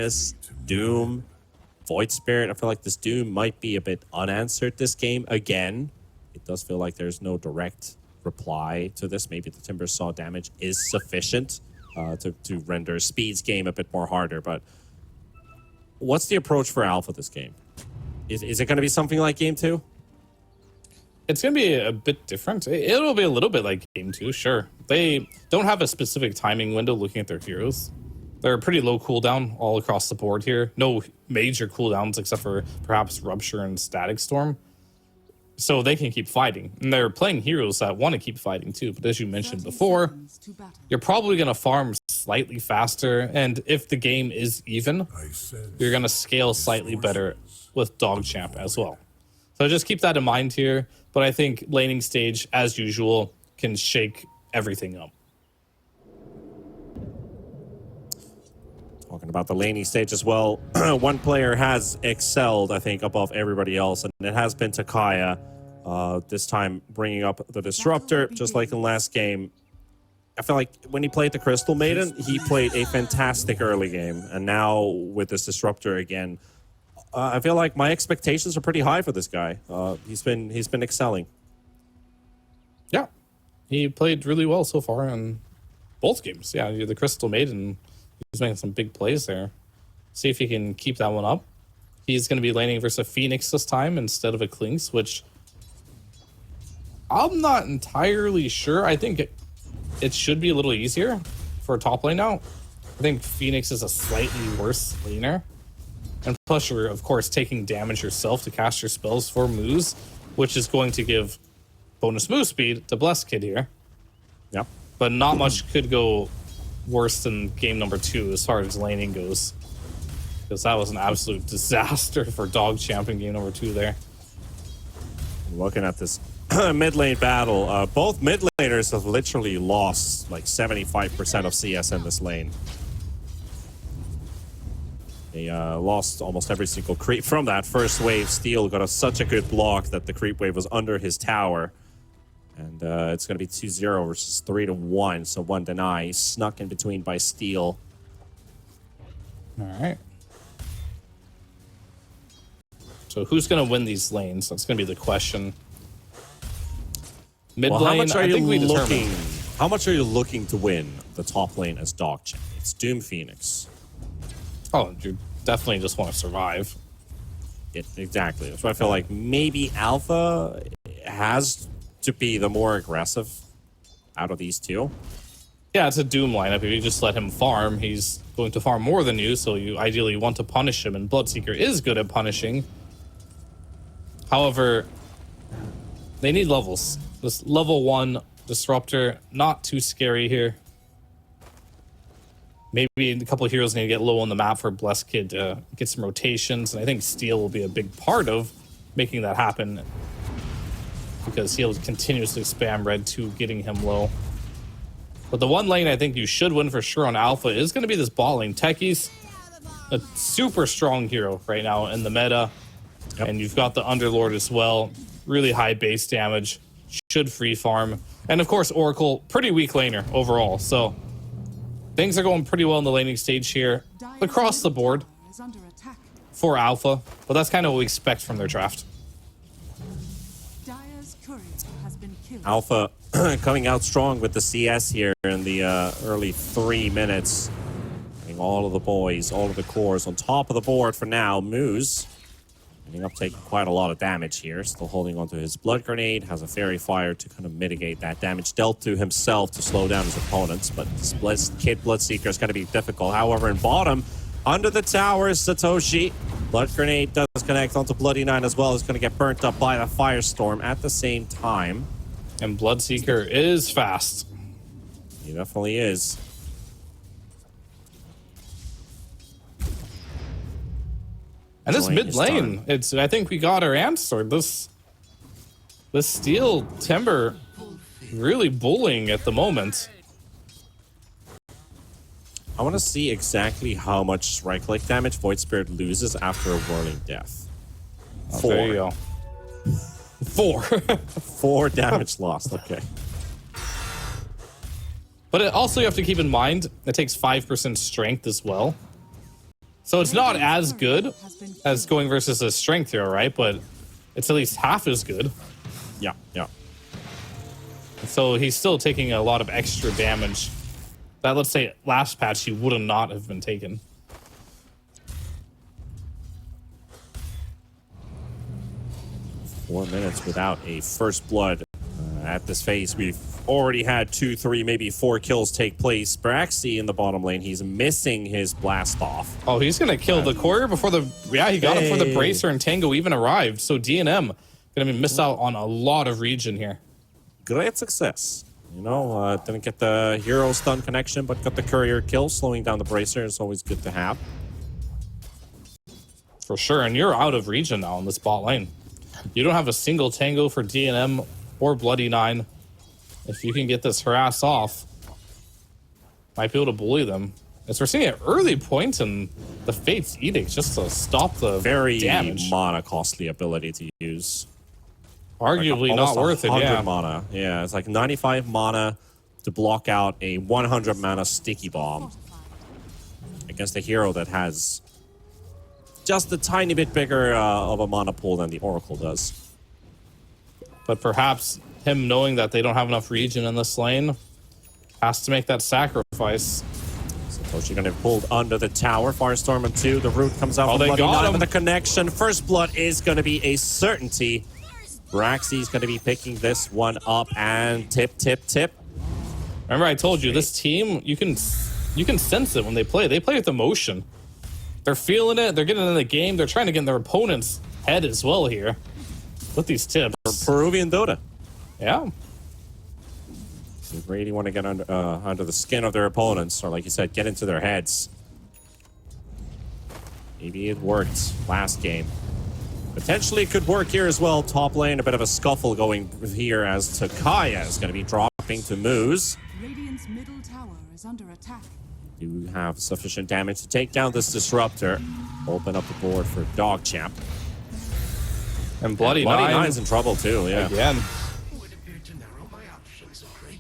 Magnus, Doom, Void Spirit. I feel like this Doom might be a bit unanswered this game again. It does feel like there's no direct reply to this. Maybe the Timber Saw damage is sufficient to render Speed's game a bit more harder. But what's the approach for Alpha this game? Is it going to be something like Game 2? It's going to be a bit different. It'll be a little bit like Game 2, sure. They don't have a specific timing window looking at their heroes. They're a pretty low cooldown all across the board here. No major cooldowns except for perhaps Rupture and Static Storm. So they can keep fighting. And they're playing heroes that want to keep fighting too. But as you mentioned before, you're probably going to farm slightly faster. And if the game is even, you're going to scale slightly better with DogChamp as well. So just keep that in mind here. But I think laning stage, as usual, can shake everything up. Talking about the laning stage as well, one player has excelled, I think, above everybody else, and it has been Takaya. This time bringing up the Disruptor, just like in last game. I feel like when he played the Crystal Maiden, he played a fantastic early game, and now with this Disruptor again, I feel like my expectations are pretty high for this guy. He's been excelling. Yeah, he played really well so far in both games. Yeah, the Crystal Maiden, he's making some big plays there. See if he can keep that one up. He's going to be laning versus a Phoenix this time instead of a Klinks, which I'm not entirely sure. I think it should be a little easier for a top lane now. I think Phoenix is a slightly worse laner. And plus, you're, of course, taking damage yourself to cast your spells for moves, which is going to give bonus move speed to Blessed Kid here. Yep. But not much could go worse than game number 2 as far as laning goes. Because that was an absolute disaster for DogChamp in game number 2 there. Looking at this mid lane battle, both mid laners have literally lost like 75% of CS in this lane. They lost almost every single creep from that first wave. Steel got such a good block that the creep wave was under his tower. And it's going to be 2-0 versus 3-1, so 1 deny. Snuck in between by Steel. All right. So who's going to win these lanes? That's going to be the question. Mid lane, I think we determined. How much are you looking to win the top lane as DogChamp? It's Doom Phoenix. Oh, you definitely just want to survive. Exactly. So I feel like maybe Alpha has to be the more aggressive out of these two. Yeah, it's a Doom lineup. If you just let him farm, he's going to farm more than you, so you ideally want to punish him, and Bloodseeker is good at punishing. However, they need levels. This level 1 Disruptor, not too scary here. Maybe a couple of heroes need to get low on the map for Blessed Kid to get some rotations, and I think Steel will be a big part of making that happen because he'll continuously spam Red 2, getting him low. But the one lane I think you should win for sure on Alpha is going to be this bot lane. Techie's a super strong hero right now in the meta, and you've got the Underlord as well. Really high base damage, should free farm. And of course, Oracle, pretty weak laner overall, so things are going pretty well in the laning stage here across the board for Alpha, but that's kind of what we expect from their draft. Alpha coming out strong with the CS here in the early 3 minutes. Getting all of the boys, all of the cores on top of the board for now. Moose ending up taking quite a lot of damage here. Still holding onto his Blood Grenade. Has a Fairy Fire to kind of mitigate that damage dealt to himself to slow down his opponents. But this Kid Bloodseeker is going to be difficult. However, in bottom, under the tower is Satoshi. Blood Grenade does connect onto Bloody Nine as well. Is going to get burnt up by the Firestorm at the same time. And Bloodseeker is fast. He definitely is. And this mid lane, I think we got our answer. This Steel Timber really bullying at the moment. I want to see exactly how much strike click damage Void Spirit loses after a Whirling Death. Oh, there you go. 4. 4 damage lost, okay. But also you have to keep in mind, it takes 5% strength as well. So it's not as good as going versus a strength hero, right? But it's at least half as good. Yeah, yeah. So he's still taking a lot of extra damage that, let's say, last patch he would not have been taken. Four minutes without a first blood at this phase. We've already had 2, 3, maybe 4 kills take place. Braxy in the bottom lane, he's missing his blast off. Oh, he's gonna kill the courier before the he got it before the bracer and Tango even arrived. So DNM gonna be miss out on a lot of region here. Great success. You know, didn't get the hero stun connection, but got the courier kill, slowing down the bracer. It's always good to have. For sure, and you're out of region now in this bot lane. You don't have a single Tango for DNM or Bloody 9. If you can get this harass off, might be able to bully them. As we're seeing an early point in the Fate's Edict just to stop the very damage. mana costly ability to use. Arguably like not worth it, 100 yeah. mana. Yeah, it's like 95 mana to block out a 100 mana sticky bomb against a hero that has just a tiny bit bigger of a mana pool than the Oracle does. But perhaps him knowing that they don't have enough region in this lane has to make that sacrifice. Satoshi gonna be pulled under the tower. Firestorm and 2. The root comes out Oh, from they Bloody got 9 him. with the connection. First blood is gonna be a certainty. Braxy's gonna be picking this one up and tip. Remember I told you, this team, you can sense it when they play. They play with emotion. They're feeling it. They're getting in the game. They're trying to get in their opponent's head as well here with these tips. Peruvian Dota. Yeah. They really want to get under the skin of their opponents, or like you said, get into their heads. Maybe it worked last game. Potentially it could work here as well. Top lane, a bit of a scuffle going here as Takaya is going to be dropping to Moose. Radiant's middle tower is under attack. Do have sufficient damage to take down this disruptor. Open up the board for DogChamp. And Bloody Bloody 9 Nine's in trouble too, yeah. again.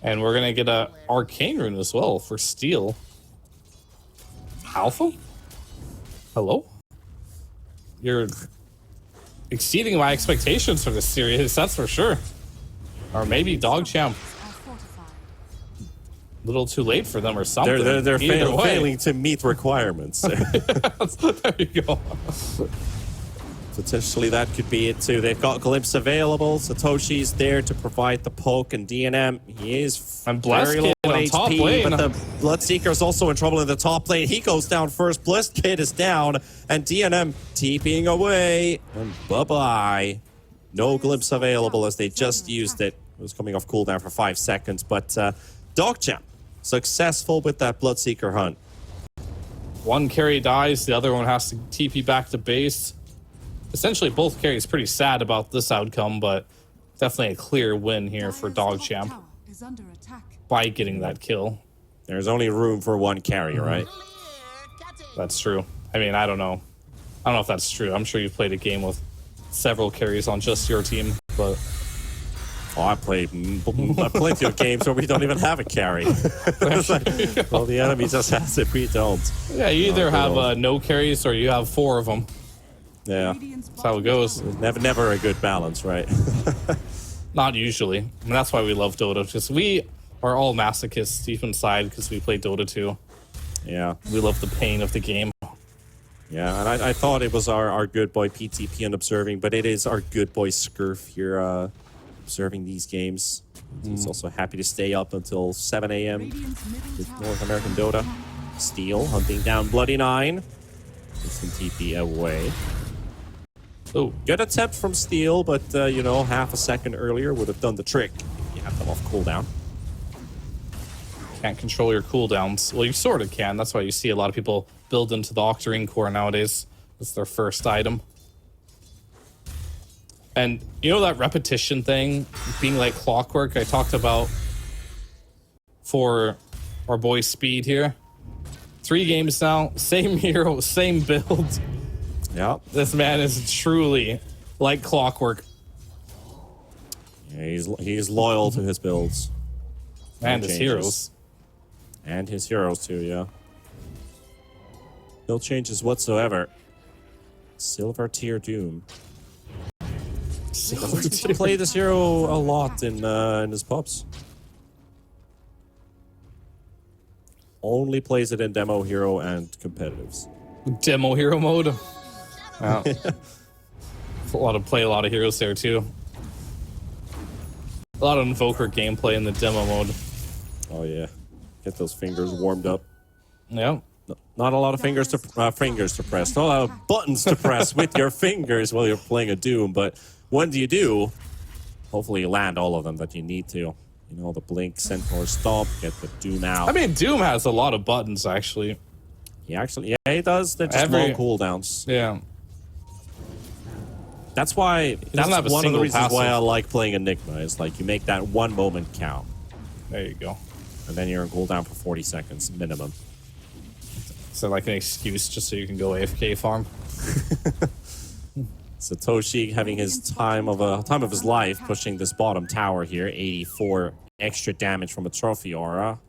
And we're going to get a Arcane Rune as well for Steel. Alpha? Hello? You're exceeding my expectations for this series, that's for sure. Or maybe DogChamp. Are fortified. A little too late for them or something. They're Either way. failing to meet requirements. There you go. Potentially that could be it too. They've got Glimpse available. Satoshi's there to provide the poke, and DNM, he is And Blast very low Kid on on top HP, lane. but the Bloodseeker's also in trouble in the top lane. He goes down first. Blast Kid is down, and DNM TPing away. And bye-bye. No Glimpse available as they just used it. It was coming off cooldown for 5 seconds, but DogChamp successful with that Bloodseeker hunt. One carry dies, the other one has to TP back to base. Essentially, both carries pretty sad about this outcome, but definitely a clear win here for DogChamp Tower is under attack. by getting that kill. There's only room for one carry, right? That's true. I mean, I don't know. I don't know if that's true. I'm sure you've played a game with several carries on just your team, but Oh, I played plenty of games where we don't even have a carry. It's like, well, the enemy just has it, we don't. yeah, you either good have no carries or you have 4 of them. Yeah, Radiant's That's how it goes. never a good balance, right? Not usually. And that's why we love Dota, because we are all masochists deep inside because we play Dota 2. Yeah, We love the pain of the game. yeah, and I thought it was our good boy PTP and observing, but it is our good boy Scurf here observing these games. He's also happy to stay up until 7 a.m. Radiant's middle with tower North American Dota. Steel hunting down Bloody 9. Instant TP away. Oh, Good attempt from Steel, but you know, half a second earlier would have done the trick. You have them off cooldown. can't control your cooldowns. Well, you sort of can. That's why you see a lot of people build into the Octarine core nowadays. It's their first item. And you know that repetition thing being like clockwork I talked about for our boy Speed here? 3 games now, same hero, same build. Yeah, This man is truly like clockwork. yeah, he's loyal to his builds. And No his changes. heroes. And his heroes too, yeah. No changes whatsoever. Silver tier Doom. Doesn't play this hero a lot in his pubs. Only plays it in demo hero and competitives. Demo hero mode. Wow. A lot of heroes there too. A lot of invoker gameplay in the demo mode. Oh yeah, get those fingers warmed up. Yeah. Not a lot of fingers to press. Not a lot of buttons to press with your fingers while you're playing a Doom. But when do you do? Hopefully you land all of them that you need to. You know, the blink, centaur, stomp, get the Doom out. I mean, Doom has a lot of buttons actually. Yeah, he does. They're just long cooldowns. Yeah. That's why. That's have a one of the single reasons why I passive. like playing Enigma. Is like you make that one moment count, There you go. and then you're on cooldown for 40 seconds minimum. So like an excuse just so you can go AFK farm. Satoshi having his time of his life pushing this bottom tower here. 84 extra damage from a trophy aura.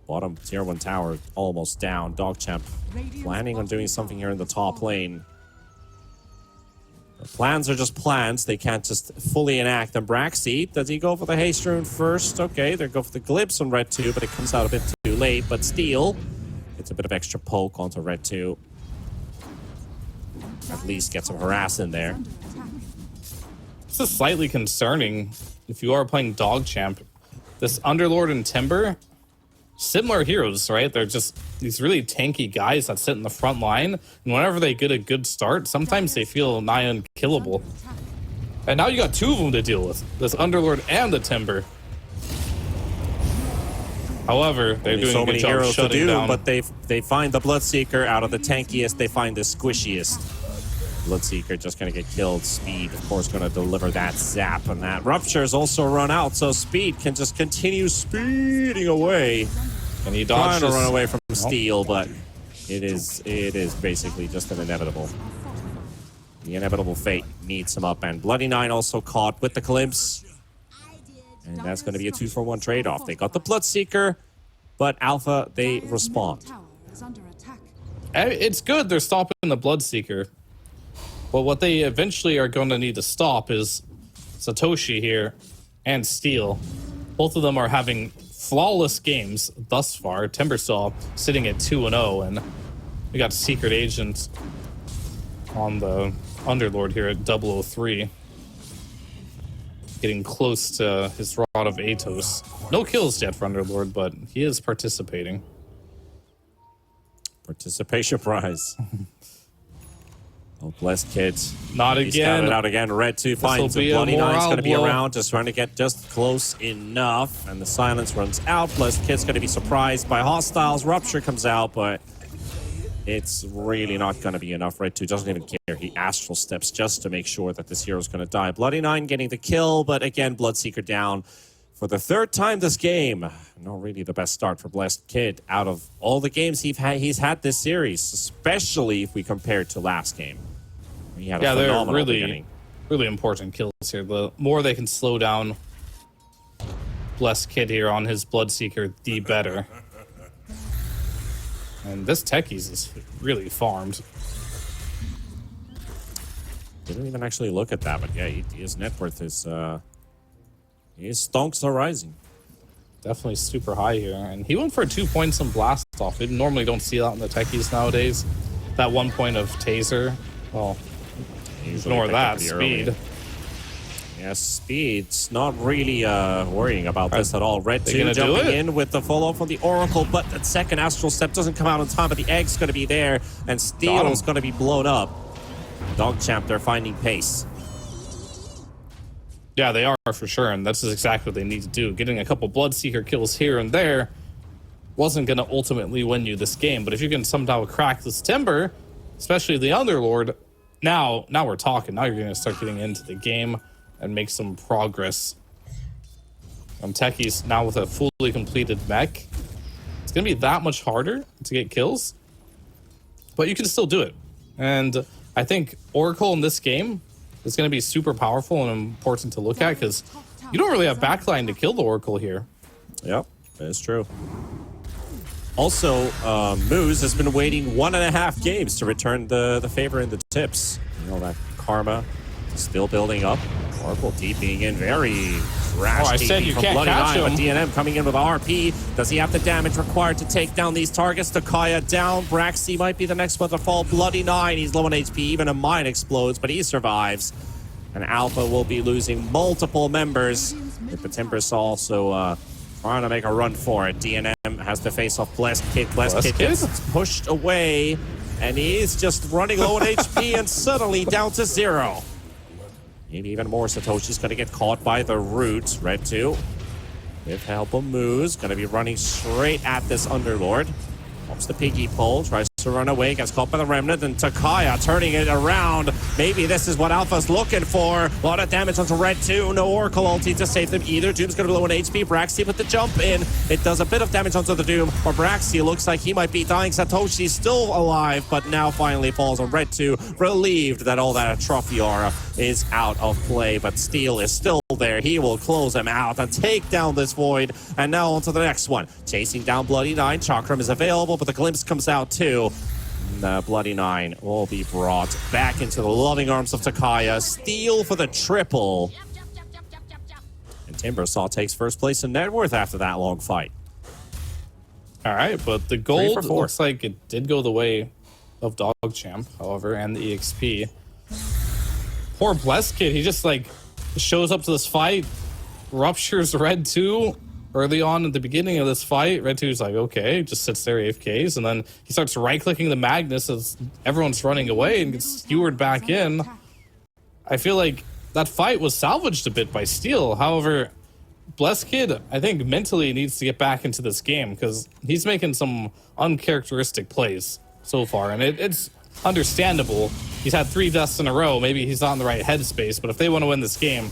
Bottom tier 1 tower almost down. DogChamp planning on doing something here in the top lane. The plans are just plans. They can't just fully enact them. Braxy, does he go for the haste rune first? Okay, they go for the glimpse on red 2, but it comes out a bit too late. But Steel gets a bit of extra poke onto red 2. At least get some harass in there. This is slightly concerning if you are playing DogChamp. This Underlord and Timber, similar heroes, right? They're just these really tanky guys that sit in the front line, and whenever they get a good start, sometimes they feel nigh unkillable. And now you got two of them to deal with, this Underlord and the Timber. However, they're doing so a good many job heroes to shutting do, down. but they find the Bloodseeker. Out of the tankiest, they find the squishiest. Bloodseeker just gonna get killed. Speed, of course, gonna deliver that zap, and that Rupture is also run out, so Speed can just continue speeding away. And he Trying dodges. to run away from Steel, but it is basically just an inevitable. The inevitable fate needs him up, and Bloody Nine also caught with the glimpse. And that's going to be a 2-for-1 trade-off. They got the Bloodseeker, but Alpha, they respond. It's good they're stopping the Bloodseeker. But what they eventually are going to need to stop is Satoshi here and Steel. Both of them are having flawless games thus far. Timbersaw sitting at 2-0, and we got Secret Agent on the Underlord here at 003. Getting close to his Rod of Atos. No kills yet for Underlord, but he is participating. Participation prize. Oh, blessed kids. Not He's again. counted out again. Red 2 finds be him. a Bloody Nine's morale going to be blow. around, just trying to get just close enough. And the silence runs out. Blessed Kid's going to be surprised by hostiles. Rupture comes out, but it's really not going to be enough. Red 2 doesn't even care. He astral steps just to make sure that this hero's going to die. Bloody Nine getting the kill, but again, Bloodseeker down for the third time this game. Not really the best start for Blessed Kid out of all the games he's had this series, especially if we compare it to last game. He had a Yeah, they're phenomenal beginning. really important kills here. The more they can slow down Blessed Kid here on his Bloodseeker, the better. And this Techies is really farmed. Didn't even actually look at that, but yeah, his net worth is his stonks are rising. Definitely super high here. And he went for 2 points in Blast Off. We normally don't see that in the Techies nowadays. That 1 point of Taser. Well, Usually ignore picked up that. pretty early. Speed. Yeah, Speed's not really worrying about this at all. Red they 2 gonna do jumping it? in with the follow from the Oracle, but that second Astral Step doesn't come out on time, but the Egg's going to be there, and Steel's going to be blown up. DogChamp, they're finding pace. Yeah, they are for sure, and this is exactly what they need to do. Getting a couple Bloodseeker kills here and there wasn't going to ultimately win you this game, but if you can somehow crack this Timber, especially the Underlord, now we're talking. Now you're going to start getting into the game and make some progress. Techies now with a fully completed mech. It's going to be that much harder to get kills, but you can still do it. And I think Oracle in this game is going to be super powerful and important to look at because you don't really have backline to kill the Oracle here. Yep, that is true. Also, Moose has been waiting 1.5 games to return the favor in the tips. You know, that karma is still building up. Oracle DPing in very rash I said DP you from can't Bloody catch Nine, but him. DNM coming in with RP. Does he have the damage required to take down these targets? Takaya down. Braxy might be the next one to fall. Bloody Nine, he's low on HP. Even a mine explodes, but he survives. And Alpha will be losing multiple members. With the Timbers also trying to make a run for it. DNM has to face off Blessed Kid. Blessed Kid gets pushed away, and he's just running low on HP and suddenly down to 0. Maybe even more. Satoshi's going to get caught by the root. Red 2, with help of Moose, going to be running straight at this Underlord. Pops the piggy pole, tries to run away, gets caught by the Remnant, and Takaya turning it around. Maybe this is what Alpha's looking for. A lot of damage onto Red 2. No Oracle ulti to save them either. Doom's going to be low on HP. Braxy with the jump in. It does a bit of damage onto the Doom, or Braxy looks like he might be dying. Satoshi's still alive, but now finally falls on Red 2. Relieved that all that trophy aura is out of play, but Steel is still there. He will close him out and take down this Void. And now on to the next one. Chasing down Bloody Nine. Chakram is available, but the glimpse comes out too. The Bloody Nine will be brought back into the loving arms of Takaya. Steel for the triple. And Timbersaw takes first place in net worth after that long fight. All right, but the gold looks like it did go the way of DogChamp, however, and the EXP. Poor Blessed Kid, he just like shows up to this fight, ruptures Red 2 early on at the beginning of this fight. Red 2's like, okay, just sits there AFKs, and then he starts right-clicking the Magnus as everyone's running away and gets skewered back in. I feel like that fight was salvaged a bit by Steel. However, Blessed Kid, I think mentally needs to get back into this game because he's making some uncharacteristic plays so far, and it's understandable. He's had 3 deaths in a row. Maybe he's not in the right headspace, but if they want to win this game,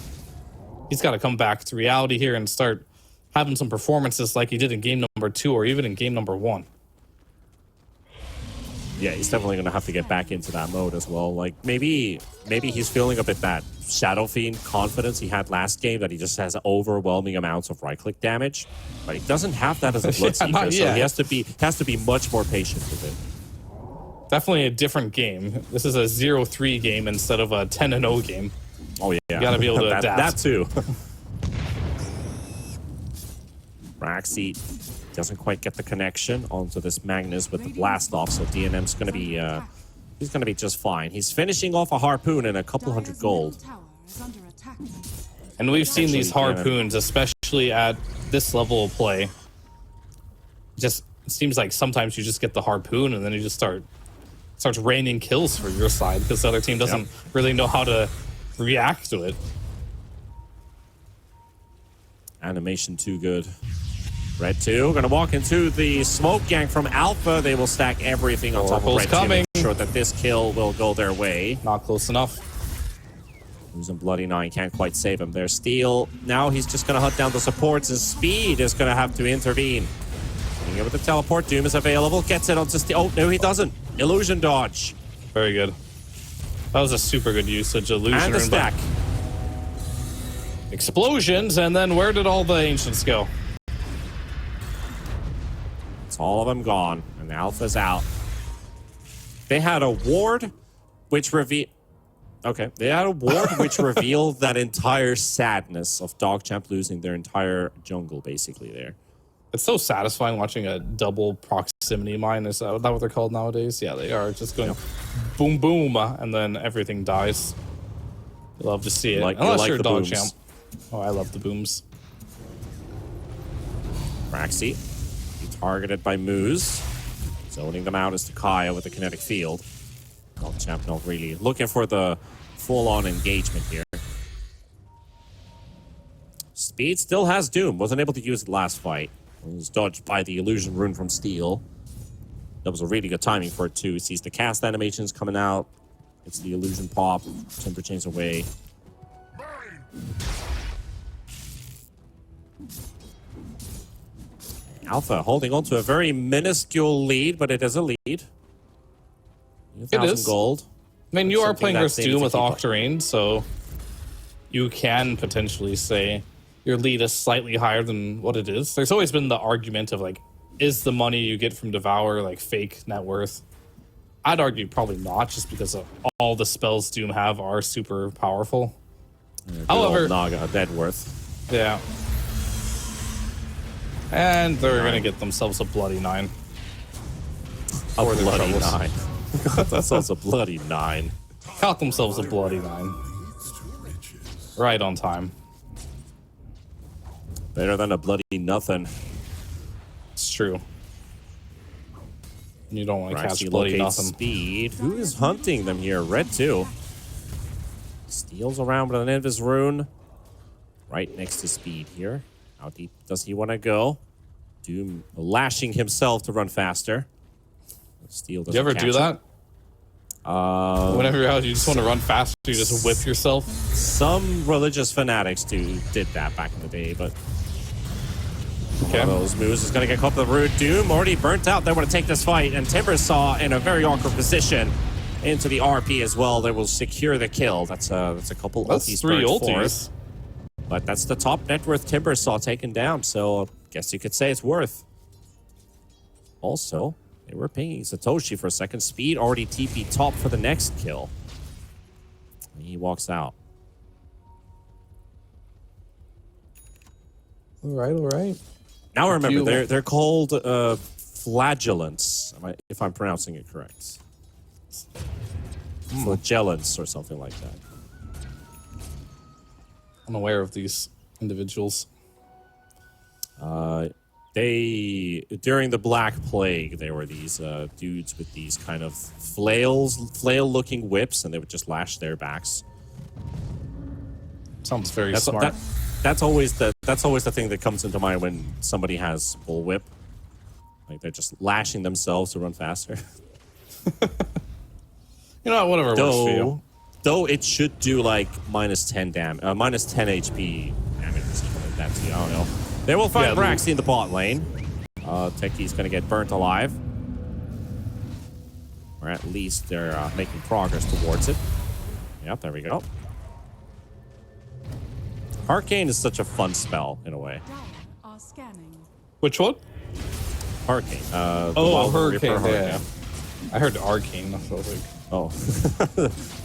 he's got to come back to reality here and start having some performances like he did in game number 2 or even in game number 1. Yeah, he's definitely going to have to get back into that mode as well. Like, maybe he's feeling a bit that Shadow Fiend confidence he had last game, that he just has overwhelming amounts of right-click damage. But he doesn't have that as a Bloodseeker, so he has to be much more patient with it. Definitely a different game. This is a 0-3 game instead of a 10-0 game. Oh, yeah. You got to be able to adapt. That too. Braxy doesn't quite get the connection onto this Magnus with the blast off, so DNM's going to be he's going to be just fine. He's finishing off a harpoon and a couple hundred gold. And we've seen these harpoons, especially at this level of play. Just it seems like sometimes you just get the harpoon and then you just starts raining kills for your side because the other team doesn't really know how to react to it. Animation too good. Red 2 going to walk into the smoke gang from Alpha. They will stack everything on top of Red 2. Make sure that this kill will go their way. Not close enough. Losing Bloody Nine can't quite save him. There's Steel. Now he's just going to hunt down the supports, and Speed is going to have to intervene. Getting it with the teleport. Doom is available. Gets it onto Steel. Oh, no, he doesn't. Illusion dodge. Very good. That was a super good usage. Illusion and the stack. Explosions, and then where did all the ancients go? It's all of them gone, and the Alpha's out. They had a ward which revealed that entire sadness of DogChamp losing their entire jungle, basically, there. It's so satisfying watching a double proximity mine. Is that what they're called nowadays? Yeah, they are. Just going boom, boom, and then everything dies. You love to see it. Unless you're DogChamp. Oh, I love the booms. Braxy, targeted by Moose. Zoning them out is Takaya with the kinetic field. DogChamp not really looking for the full-on engagement here. Speed still has Doom. Wasn't able to use it last fight. It was dodged by the illusion rune from Steel. That was a really good timing for it too. He sees the cast animations coming out. It's the illusion pop. Timber chains away. Alpha holding on to a very minuscule lead, but it is a lead. 1,000 gold. I mean, you are playing versus Doom with Octarine, so you can potentially say your lead is slightly higher than what it is. There's always been the argument of like, is the money you get from Devour like fake net worth? I'd argue probably not, just because of all the spells Doom have are super powerful. Yeah, However, Naga dead worth. yeah. And they're going to get themselves a bloody 9. A For their bloody troubles. 9. That sounds a bloody 9. Caught themselves a bloody 9. Right on time. Better than a bloody nothing. It's true. You don't want to catch Raxi bloody locates nothing. Speed. Who is hunting them here? Red 2. Steals around with an Invis rune. Right next to Speed here. How deep does he want to go? Doom lashing himself to run faster. Steel doesn't You ever catch do it. that? Whenever you're out, you just want to run faster, you just whip yourself. Some religious fanatics did that back in the day, but Okay. one of those moves is going to get caught with the root. Doom already burnt out. They want to take this fight, and Timbersaw in a very awkward position into the RP as well. They will secure the kill. That's a couple That's ultis 3 burnt for ultis. it. But that's the top net worth Timbersaw taken down, so I guess you could say it's worth. Also, they were pinging Satoshi for a second. Speed already TP top for the next kill. He walks out. All right. Now I remember, You- they're called flagellants, if I'm pronouncing it correct. Flagellants or something like that. I'm aware of these individuals. They, during the Black Plague, there were these dudes with these kind of flail-looking whips, and they would just lash their backs. Sounds very smart. That's always the thing that comes into mind when somebody has bullwhip. Like they're just lashing themselves to run faster. You know what? Whatever works for you. Though it should do like minus 10 HP damage or something like that. So I don't know. They will find Yeah, Braxy in the bot lane. Techie's gonna get burnt alive. Or at least they're making progress towards it. Yep, there we go. Arcane is such a fun spell in a way. Dire are scanning. Which one? Hurricane. Oh, Hurricane. Hurricane. Yeah. I heard Arcane. So I was like, Oh,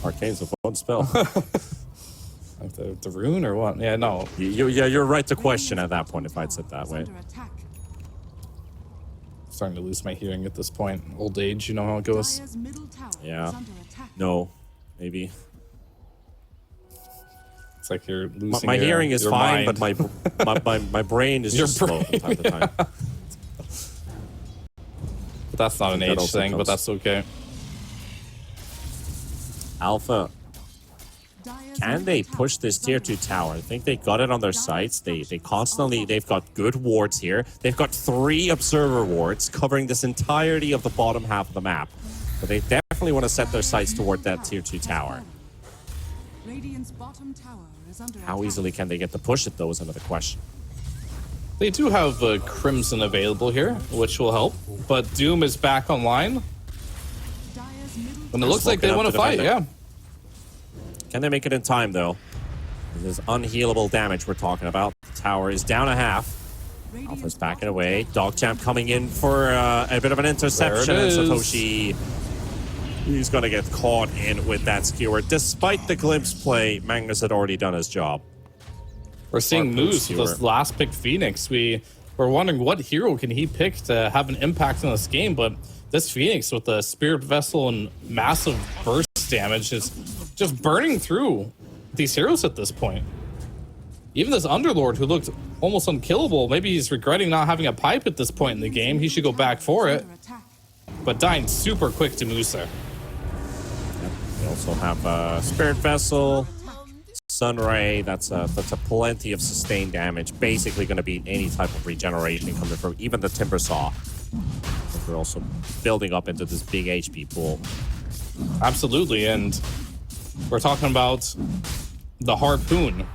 Arcane's a fun spell. like the rune or what? Yeah, no. You're right to question at that point if I'd said that way. Under attack. Starting to lose my hearing at this point. Old age, you know how it goes. Dire's middle tower Yeah. is under attack. No, maybe. It's like you're losing My your, hearing is your fine, mind. but my brain is Your just slow from time to time. But that's not an That age also thing, but comes- that's okay. Alpha, Dire's can middle they tower push this is tier under 2 attack. tower? I think they got it on their sights. They've got good wards here. They've got 3 observer wards covering this entirety of the bottom half of the map. But they definitely want to set their sights toward that tier 2 tower. Radiant's bottom tower is under How attack. easily can they get to push it, though, is another question. They do have Crimson available here, which will help. But Doom is back online, Dire's middle and it looks like they smoking up want to the fight. defender. Yeah. Can they make it in time, though? This is unhealable damage we're talking about. The tower is down a half. Radiant's Alpha's backing bottom away. tower DogChamp coming in for a bit of an interception. There And it is. Satoshi, he's going to get caught in with that skewer. Despite the glimpse play, Magnus had already done his job. We're seeing Harpoon moves with this skewer. last pick Phoenix. We're wondering what hero can he pick to have an impact on this game, but this Phoenix with the Spirit Vessel and massive burst damage is just burning through these heroes at this point. Even this Underlord who looked almost unkillable, maybe he's regretting not having a pipe at this point in the game. He should go back for it, under attack. but dying super quick to Musa. We also have Spirit Vessel, Sunray. That's a plenty of sustained damage. Basically going to beat any type of regeneration coming from even the Timbersaw. But we're also building up into this big HP pool. Absolutely, and we're talking about the Harpoon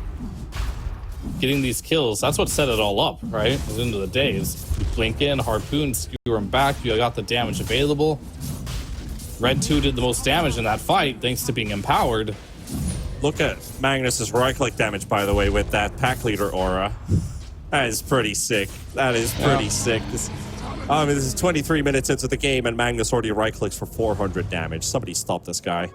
getting these kills. That's what set it all up, right? At the end of the day, is you blink in, Harpoon, skewer him back, you got the damage available. Red 2 did the most damage in that fight, thanks to being empowered. Look at Magnus's right-click damage, by the way, with that pack leader aura. That is pretty sick. That is pretty sick. I mean, this is 23 minutes into the game, and Magnus already right-clicks for 400 damage. Somebody stop this guy.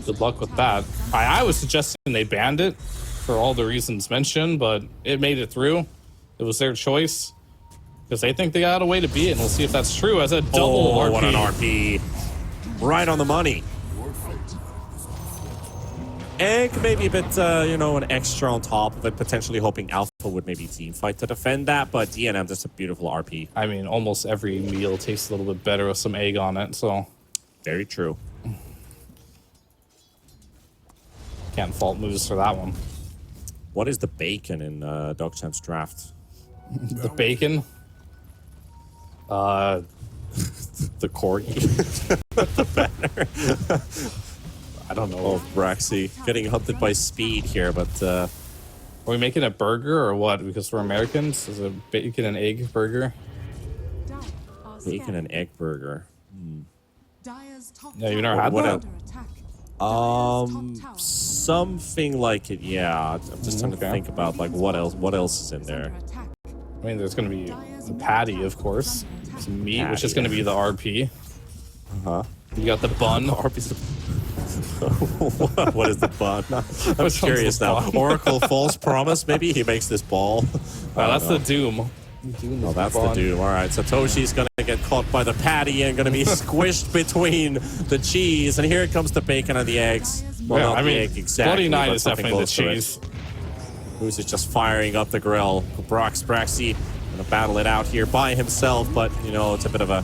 Good luck with that. I was suggesting they banned it for all the reasons mentioned, but it made it through. It was their choice because they think they got a way to beat it, and we'll see if that's true. As a double RP. What an RP. Right on the money. Egg maybe a bit, an extra on top of it, potentially hoping Alpha would maybe team fight to defend that, but DNM, just a beautiful RP. I mean, almost every meal tastes a little bit better with some egg on it, so. Very true. Can't fault moves for that one. What is the bacon in DogChamp's draft? The bacon? The corgi. The banner. I don't know. Oh, Braxy getting hunted by speed here, but are we making a burger or what? Because we're Americans? Is it a bacon and egg burger? Bacon and egg burger. Yeah, you never had that? Something like it. Yeah, I'm just trying to think about like what else is in there. I mean, there's going to be the patty, of course. Some meat, which is going to be the RP. You got the bun. What is the bun? I'm curious now. Oracle false promise. Maybe he makes this ball. That's the Doom. Oh, that's the Doom. All right, so Toshi's gonna get caught by the patty and gonna be squished between the cheese, and here comes the bacon and the eggs. Well, yeah, not I mean, the egg exactly. 49 is definitely the cheese. Who's it just firing up the grill? Braxy gonna battle it out here by himself, but it's a bit of a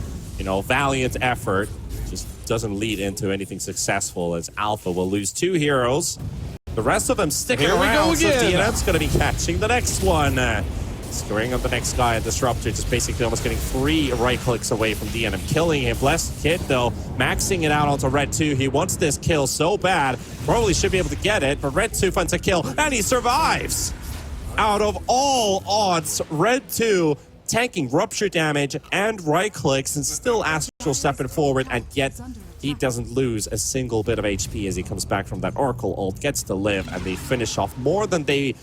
valiant effort. Just doesn't lead into anything successful as Alpha will lose 2 heroes. The rest of them sticking around, so DNM's gonna be catching the next one. Scoring up the next guy, and Disruptor just basically almost getting 3 right clicks away from DNM, killing him. Blessed Kid, though, maxing it out onto Red 2. He wants this kill so bad. Probably should be able to get it, but Red 2 finds a kill, and he survives. Out of all odds, Red 2 tanking rupture damage and right clicks, and still astral stepping forward, and yet he doesn't lose a single bit of HP as he comes back from that Oracle ult, gets to live, and they finish off more than they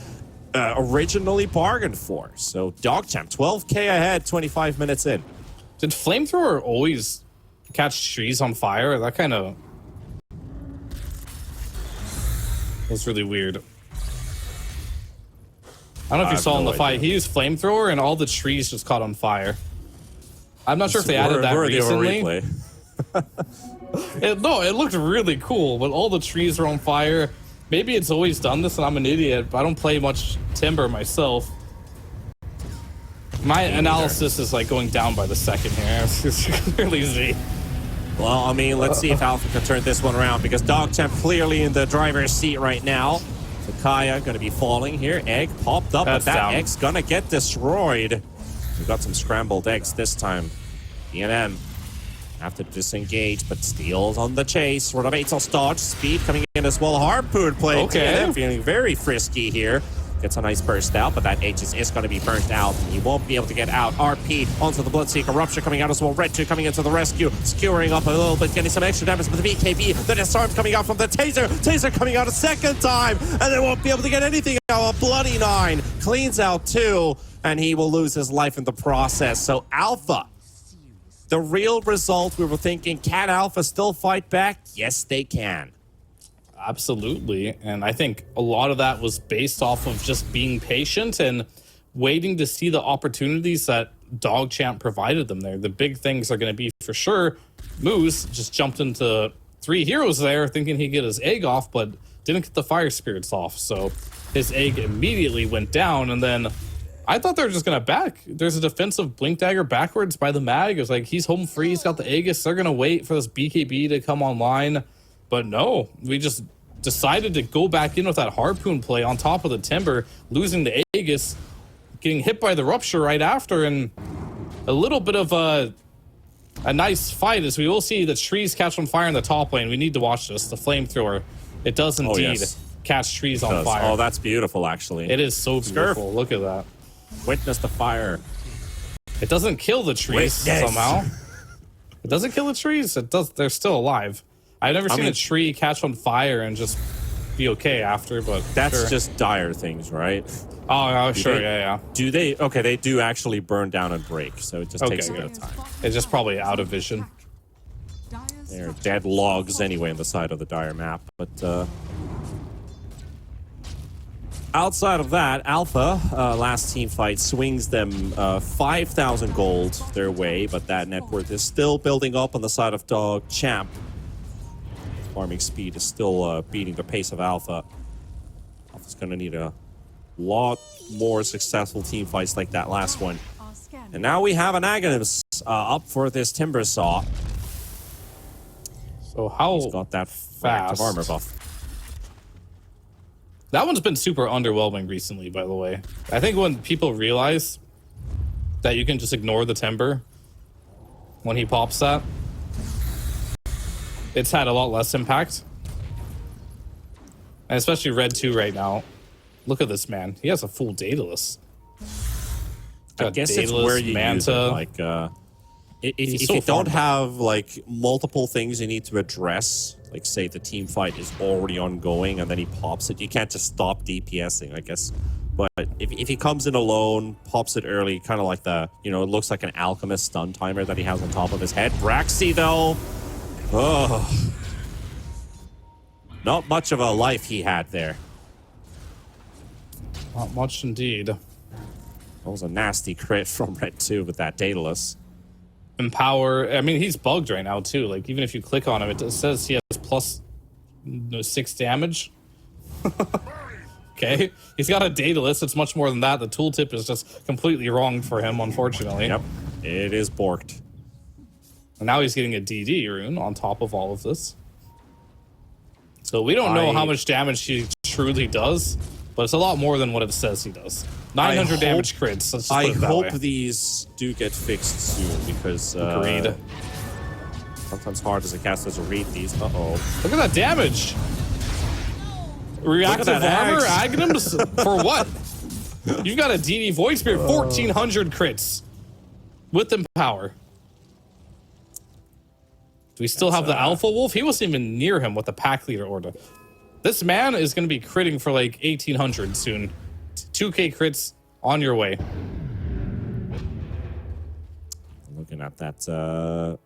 originally bargained for. So DogChamp 12k ahead, 25 minutes in. Did Flamethrower always catch trees on fire? That kind of was really weird. I don't know if you saw in the fight, he used Flamethrower and all the trees just caught on fire. I'm not sure if they added that recently. It looked really cool, but all the trees are on fire. Maybe it's always done this and I'm an idiot, but I don't play much Timber myself. My analysis is like going down by the second here. It's clearly Z. Well, I mean, let's see if Alpha can turn this one around, because DogChamp clearly in the driver's seat right now. Sakaya going to be falling here. Egg popped up, but that egg's going to get destroyed. We've got some scrambled eggs this time. DNM have to disengage, but Steel's on the chase. Sort of Atos dodge. Speed coming in as well. Harpoon play. Okay. Feeling very frisky here. Gets a nice burst out, but that Aegis is going to be burnt out. He won't be able to get out. RP onto the Bloodseeker. Rupture coming out as well. Red 2 coming into the rescue. Skewering up a little bit, getting some extra damage with the BKB. The Disarm coming out from the Taser. Taser coming out a second time, and they won't be able to get anything out. A bloody 9. Cleans out 2, and he will lose his life in the process. So Alpha, the real result, we were thinking, can Alpha still fight back? Yes, they can. Absolutely. And I think a lot of that was based off of just being patient and waiting to see the opportunities that DogChamp provided them there. The big things are going to be, for sure, Moose just jumped into 3 heroes there thinking he'd get his egg off, but didn't get the fire spirits off. So his egg immediately went down, and then I thought they were just going to back. There's a defensive Blink Dagger backwards by the Mag. It was like, he's home free, he's got the Aegis. They're going to wait for this BKB to come online. But no, we just decided to go back in with that Harpoon play on top of the Timber, losing the Aegis, getting hit by the Rupture right after, and a little bit of a nice fight, as we will see the trees catch on fire in the top lane. We need to watch this. The Flamethrower, it does indeed catch trees on fire. Oh, that's beautiful, actually. It is so beautiful. Look at that. Witness the fire. It doesn't kill the trees somehow. It doesn't kill the trees. It does. They're still alive. I've never seen a tree catch on fire and just be okay after, but That's sure. just dire things, right? Oh, sure, they- yeah. Do they? Okay, they do actually burn down and break, so it just Okay, takes a bit good. of time. It's just probably out of vision. They're dead logs anyway on the side of the dire map, but outside of that, Alpha, last team fight, swings them 5,000 gold their way, but that net worth is still building up on the side of DogChamp. Farming speed is still beating the pace of Alpha. Alpha's going to need a lot more successful team fights like that last one. And now we have an Aghanim up for this Timber Saw. So how He's got that fast active armor buff. That one's been super underwhelming recently, by the way. I think when people realize that you can just ignore the timber when he pops that, it's had a lot less impact. And especially Red 2 right now. Look at this man. He has a full Daedalus. I guess it's where you use it. Like, if so you don't farmed. have like multiple things you need to address, like say the team fight is already ongoing and then he pops it, you can't just stop DPSing, I guess. But if he comes in alone, pops it early, kind of like the, it looks like an alchemist stun timer that he has on top of his head. Braxy though, oh, not much of a life he had there. Not much indeed. That was a nasty crit from Red 2 with that Daedalus. Empower. I mean, he's bugged right now too. Like even if you click on him, it says he has plus 6 damage. Okay, he's got a Daedalus. It's much more than that. The tooltip is just completely wrong for him, unfortunately. Yep, it is borked. And now he's getting a DD rune on top of all of this. So we don't know how much damage he truly does, but it's a lot more than what it says he does. 900 damage crits. Let's just I put it that hope way. these do get fixed soon because Agreed. sometimes hard as a caster to read these. Uh-oh. Look at that damage. Reactive that armor, axe. Aghanims? For what? You've got a DD Void Spirit, 1,400 crits with Empower. Do we still have the Alpha Wolf? He wasn't even near him with the Pack Leader order. This man is going to be critting for like 1,800 soon. 2k crits on your way. Looking at that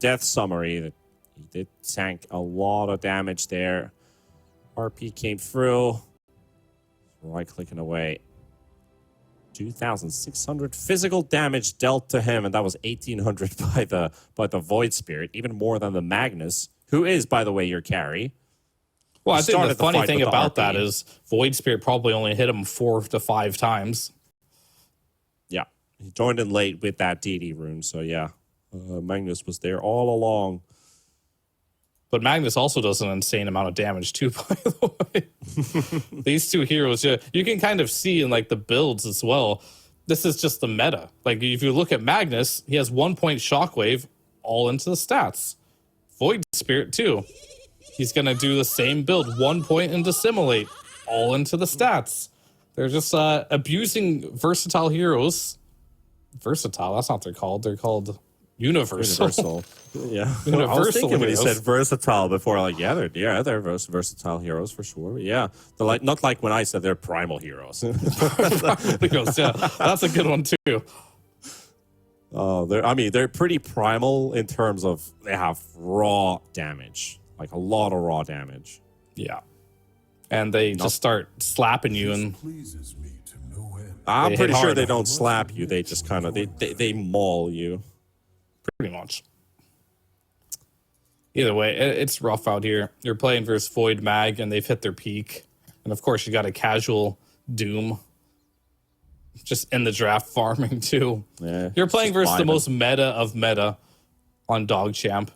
death summary, that he did tank a lot of damage there. RP came through. Right-clicking away. 2,600 physical damage dealt to him, and that was 1,800 by the Void Spirit, even more than the Magnus, who is, by the way, your carry. Well, I think the started the funny fight thing with the about RP. that is Void Spirit probably only hit him 4 to 5 times. Yeah, he joined in late with that DD rune, so yeah, Magnus was there all along. But Magnus also does an insane amount of damage too, by the way. These two heroes, you can kind of see in like the builds as well. This is just the meta. Like if you look at Magnus, he has 1 point shockwave all into the stats. Void Spirit too. He's gonna do the same build, 1 point and dissimulate, all into the stats. They're just abusing versatile heroes. Versatile, that's not what they're called. They're called universal. Yeah. Universal I was thinking when he heroes. said versatile before, like, they're versatile heroes for sure. Yeah. They're like, not like when I said they're primal heroes. Heroes, yeah, that's a good one too. Oh, they're pretty primal in terms of they have raw damage, like a lot of raw damage. Yeah. And they just start slapping you and Pleases me to no end. I'm They pretty hit sure hard. they don't slap you. They just kind of they maul you. pretty much. Either way, it's rough out here. You're playing versus Void Mag, and they've hit their peak. And of course, you got a casual Doom just in the draft farming too. Yeah, You're playing just versus the vibing. most meta of meta on DogChamp.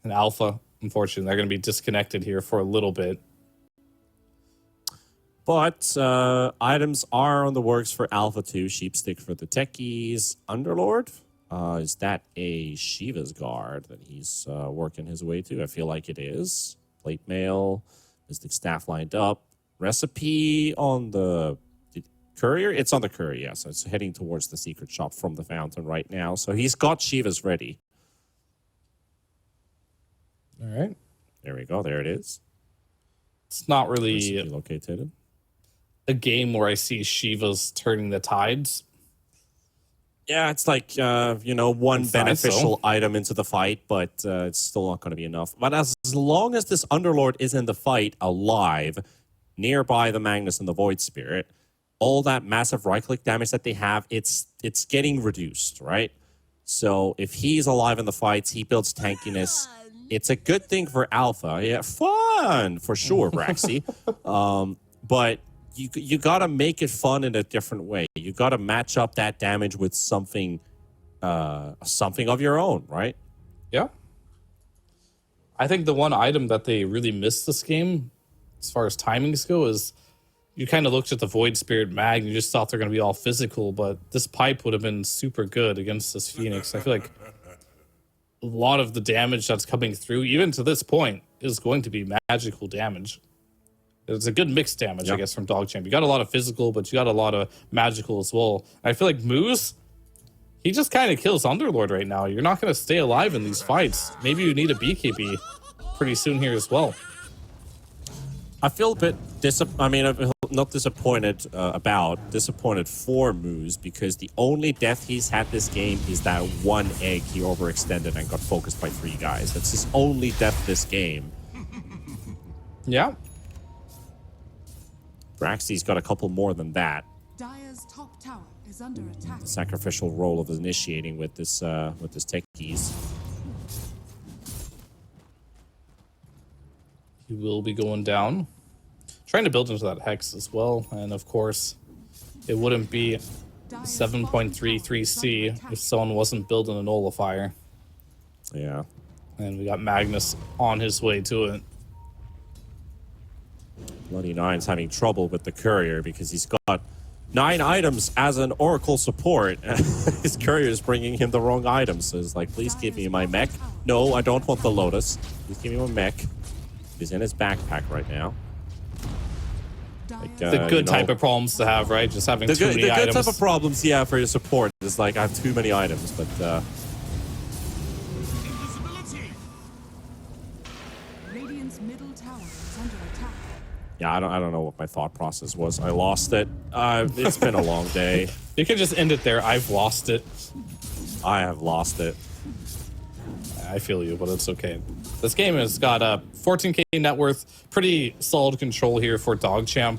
And Alpha, unfortunately, they're going to be disconnected here for a little bit. But items are on the works for Alpha 2. Sheepstick for the techies. Underlord? Is that a Shiva's Guard that he's working his way to? I feel like it is. Plate mail. Mystic staff lined up. Recipe on the courier? It's on the courier, yeah. So it's heading towards the secret shop from the fountain right now. So he's got Shiva's ready. All right. There we go. There it is. It's not really Located. a game where I see Shiva's turning the tides. Yeah, it's like, one Inside, beneficial so. item into the fight, but it's still not going to be enough. But as long as this Underlord is in the fight alive, nearby the Magnus and the Void Spirit, all that massive right-click damage that they have, it's getting reduced, right? So if he's alive in the fights, he builds tankiness. It's a good thing for Alpha. Yeah, fun for sure, Braxy. But you got to make it fun in a different way. You got to match up that damage with something of your own, right? Yeah. I think the one item that they really missed this game, as far as timings go, is you kind of looked at the Void Spirit Mag and you just thought they're going to be all physical, but this pipe would have been super good against this Phoenix. I feel like a lot of the damage that's coming through, even to this point, is going to be magical damage. It's a good mixed damage, I guess, from DogChamp. You got a lot of physical, but you got a lot of magical as well. I feel like Moose, he just kind of kills Underlord right now. You're not going to stay alive in these fights. Maybe you need a BKB pretty soon here as well. I feel a bit not disappointed disappointed for Moose, because the only death he's had this game is that one egg he overextended and got focused by 3 guys. That's his only death this game. Yeah. Braxy's got a couple more than that. Dire's top tower is under attack. The sacrificial role of initiating with this techies. He will be going down. Trying to build into that Hex as well. And of course, it wouldn't be 7.33C if someone wasn't building a nullifier. Yeah. And we got Magnus on his way to it. Bloody Nine's having trouble with the courier because he's got 9 items as an Oracle support. His courier is bringing him the wrong items. So it's like, please give me my mech. No, I don't want the Lotus. Please give me my mech. He's in his backpack right now. Like, The good type of problems to have, right? Just having too many items. The good type of problems, yeah, for your support is like, I have too many items, but Radiant's middle tower is under attack. yeah, I don't know what my thought process was. I lost it. It's been a long day. You can just end it there. I've lost it. I have lost it. I feel you, but it's okay. This game has got a 14k net worth, pretty solid control here for DogChamp.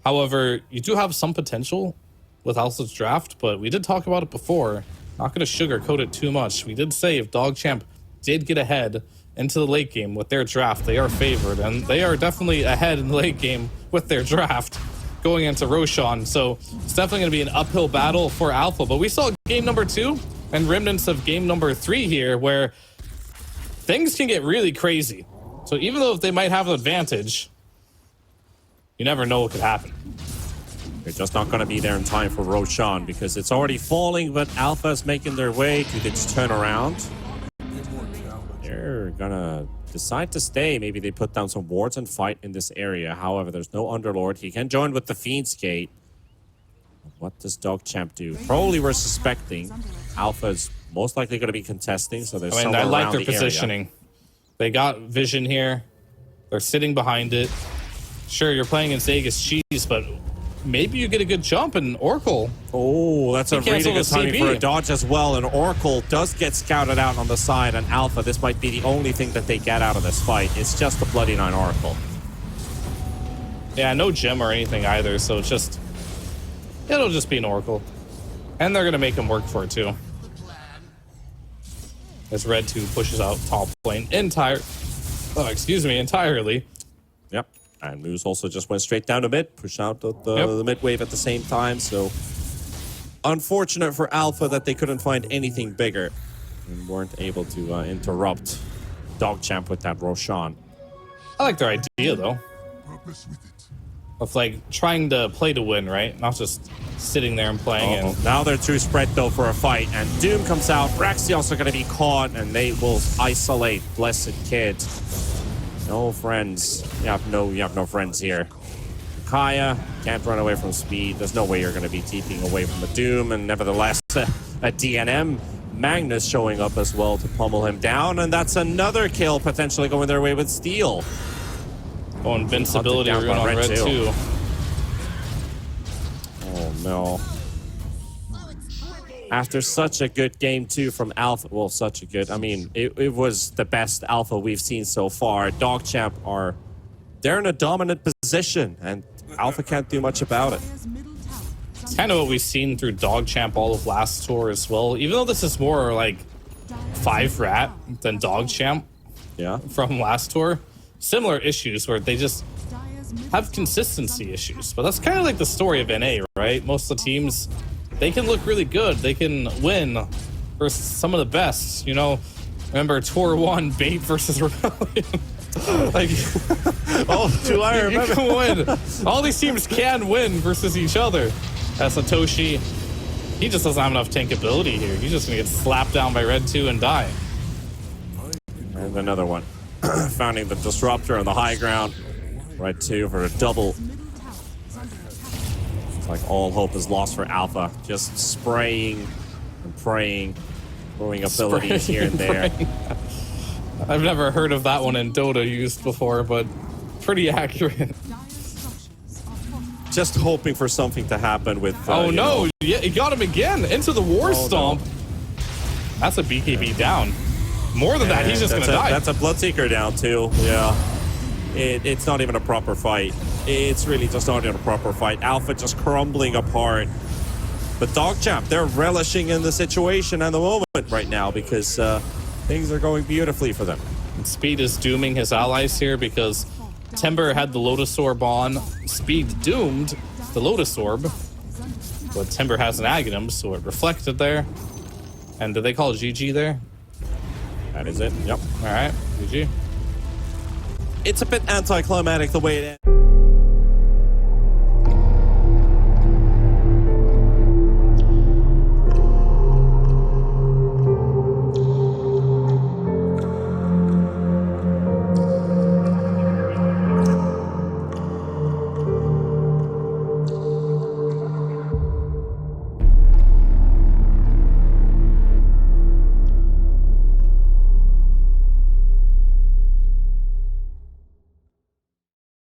However, you do have some potential with Alpha's draft, but we did talk about it before. Not going to sugarcoat it too much. We did say if DogChamp did get ahead into the late game with their draft, they are favored, and they are definitely ahead in the late game with their draft going into Roshan. So it's definitely going to be an uphill battle for Alpha. But we saw game number 2 and remnants of game number 3 here, where things can get really crazy. So even though they might have an advantage, you never know what could happen. They're just not going to be there in time for Roshan because it's already falling, but Alpha's making their way to this turnaround. They're going to decide to stay. Maybe they put down some wards and fight in this area. However, there's no Underlord. He can join with the Fiend's Gate. What does DogChamp do? Probably we're suspecting Alpha's most likely going to be contesting, so there's I like their positioning. They got vision here. They're sitting behind it. Sure, you're playing against Aegis Cheese, but maybe you get a good jump in Oracle. Oh, that's a really good timing CB. for a dodge as well. And Oracle does get scouted out on the side, and Alpha, this might be the only thing that they get out of this fight. It's just a Bloody Nine Oracle. Yeah, no gem or anything either, so it's just... it'll just be an Oracle. And they're going to make him work for it, too. As Red 2 pushes out top lane entirely. Yep. And Moose also just went straight down to mid, push out the mid wave at the same time. So unfortunate for Alpha that they couldn't find anything bigger and weren't able to interrupt DogChamp with that Roshan. I like their idea, though, Purpose with it. of like trying to play to win, right? Not just sitting there and playing. And Now they're too spread though for a fight, and Doom comes out. Braxy also going to be caught, and they will isolate Blessed Kid. No friends. You have no friends here. Kaya can't run away from speed. There's no way you're going to be TPing away from the Doom, and nevertheless, a DNM Magnus showing up as well to pummel him down, and that's another kill potentially going their way with Steel. Oh, invincibility Hunted rune down by on red red too. too. Oh no. After such a good game too from Alpha, well, such a good, I mean, it was the best Alpha we've seen so far. DogChamp they're in a dominant position, and Alpha can't do much about it. Dire's middle tower is It's kind of what we've seen through DogChamp all of last tour as well. Even though this is more like 5 rat than DogChamp Yeah. from last tour, similar issues where they just Dire's middle have tower consistency is under issues. But that's kind of like the story of NA, right? Most of the teams, they can look really good. They can win versus some of the best. You know, remember Tour 1, Bait versus Rebellion? Like, Oh, do I you remember? can win. All these teams can win versus each other. Satoshi, he just doesn't have enough tankability here. He's just gonna get slapped down by red 2 and die. And another one. Founding the Disruptor on the high ground. Red 2 for a double. middle tower is under attack. It's like all hope is lost for Alpha. Just spraying and praying. Throwing abilities here and there. I've never heard of that one in Dota used before, but pretty accurate. Dire's structures are fortified. Just hoping for something to happen with. Oh you no! know- Yeah, he got him again into the War no. Stomp. That's a BKB down. More than that, he's just gonna die. That's a Bloodseeker down too. Yeah. It's not even a proper fight. It's really just not even a proper fight. Alpha just crumbling apart. But DogChamp, they're relishing in the situation and the moment right now because things are going beautifully for them. Speed is dooming his allies here because Timber had the Lotus Orb on. Speed doomed the Lotus Orb, but Timber has an Aghanim, so it reflected there. And did they call it GG there? That is it. Yep. All right, GG. It's a bit anticlimactic the way it ends.